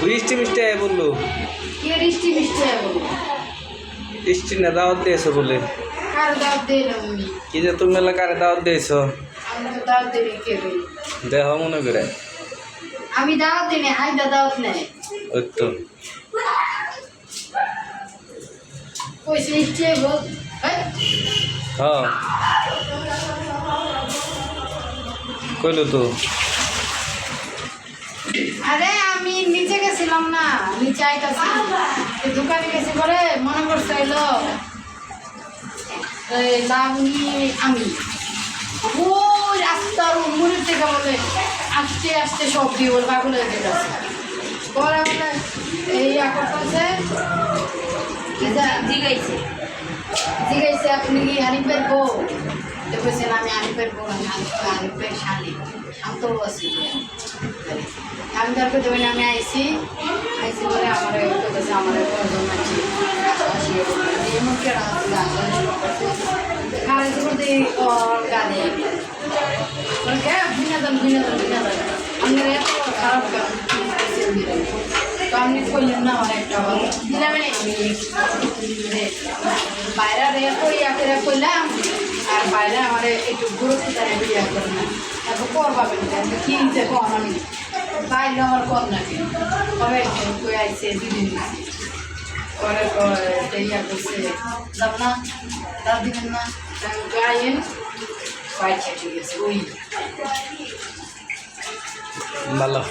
বৃষ্টি মিষ্টি আয় বললো কে বৃষ্টি মিষ্টি বললো বৃষ্টি না দাওয়াত দিয়েছো বলে কার দাওয়াত দিলাম আমি কি যে তুমি মেলা কারে দাওয়াত দিয়েছো আমি তো দাওয়াত দিই কে বই দেহ মনে করে আমি দাওয়াত দিই না হাই দাওয়াত নেই ওই তো কইছে মিষ্টি বল হ্যাঁ কইলো তো আরে আমি নিচে গেছিলাম না নিচে আইতাছি দোকানে গেছি পরে মনে করছে এলো লাবণী আমি ওই রাস্তার মুড়ির থেকে বলে আস্তে আস্তে সব দিয়ে ওর পাগল হয়ে যেতেছে পরে বলে এই করতেছে জিগাইছে জিগাইছে আপনি কি হানিফের বউ দেখেছেন আমি হানিফের বউ হানিফের শালি আমি তো আছি আমি তারপরে দেবেন আমি আইসি বলে আমার কাছে আমার প্রয়োজন আছে এমন কেন খারাইছি বলতে গানে বিনোদন বিনোদন বিনোদন আপনার এত খারাপ কারণ তো আপনি করলেন না আমার একটা দিলাম বাইরে রেয়া করিয়া করে করলাম আর বাইরে আমার একটু গুরুত্ব ইয়া করে না তারপর কর পাবেন কি নিতে কম আমি বাইরে আমার কর নাকি কবে কই আইসে দুদিন পরে ইয়া করছে যাব না তার দিবেন না গায়েন পাইছে ঠিক আছে ওই ভালো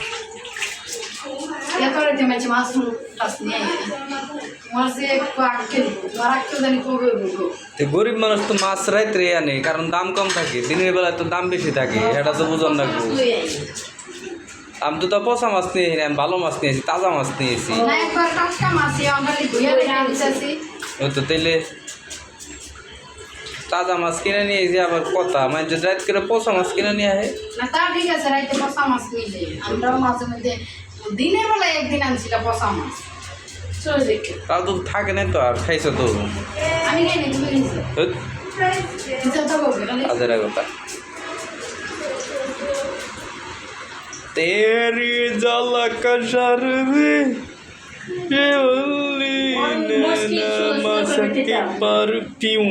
এরপরে যে মাছ মাছ টাছ নিয়ে মাছ একটু আটকে আর একটু জানি কবে বলবো গরিব মানুষ তো মাছ রাইতে আনে কারণ দাম কম থাকে দিনের বেলায় তো দাম বেশি থাকে এটা তো বুঝন লাগবে আমি তো পচা মাছ নিয়ে আমি ভালো মাছ নিয়েছি তাজা মাছ নিয়েছি একবার টাটকা মাছ ওই তো তেলে তাজা মাছ কিনে নিয়ে যে আবার কথা মানে যে রাত করে পচা মাছ কিনে নিয়ে আসে না তা ঠিক আছে রাইতে পচা মাছ নিলে আমরাও মাঝে মধ্যে দিনের বেলায় একদিন আনছিলাম পচা মাছ চলে দেখে তাও তো থাকে না তো আর খাইছো তো আমি খাই না তুমি হাজার কথা तेरी झलक शर्मी परफ्यूम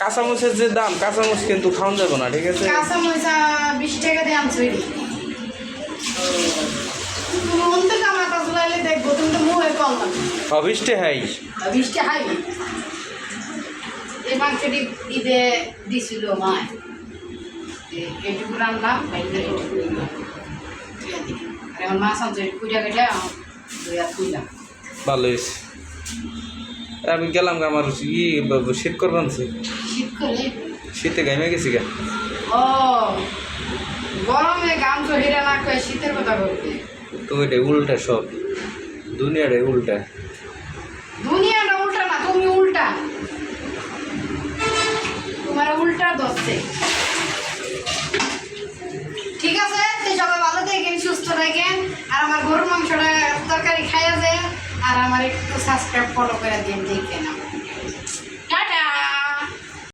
কাঁচামরিচের যে দাম কাঁচামরিচ কিন্তু খাওয়া যাবে না ঠিক আছে কাঁচামরিচ 20 টাকা দিয়ে আনছো তুমি অন্ত কামাতা চলাইলে দেখবো তুমি তো মুখে কম না 20 টাকাই 20 টাকাই এই মাংসটি ঈদে দিছিল মা এইটুকু রান্নাম বাইরে এইটুকু আর আমার মাছ আনছে কুড়িয়া কেটে খুইলাম ভালো হয়েছে আমি গেলাম আমার শীত করবান শীত করে শীতে গাইমে গেছি গা ও গরমে গাম তো হেরা না কয়ে শীতের কথা বলবে তো এটা উল্টা সব দুনিয়াটাই উল্টা দুনিয়াটা উল্টা না তুমি উল্টা তোমার উল্টা দশে ঠিক আছে তো সবাই ভালো থাকেন সুস্থ থাকেন আর আমার গরুর মাংসটা তরকারি খাইয়া যায় আর আমার একটু সাবস্ক্রাইব ফলো করে দিন দেখে না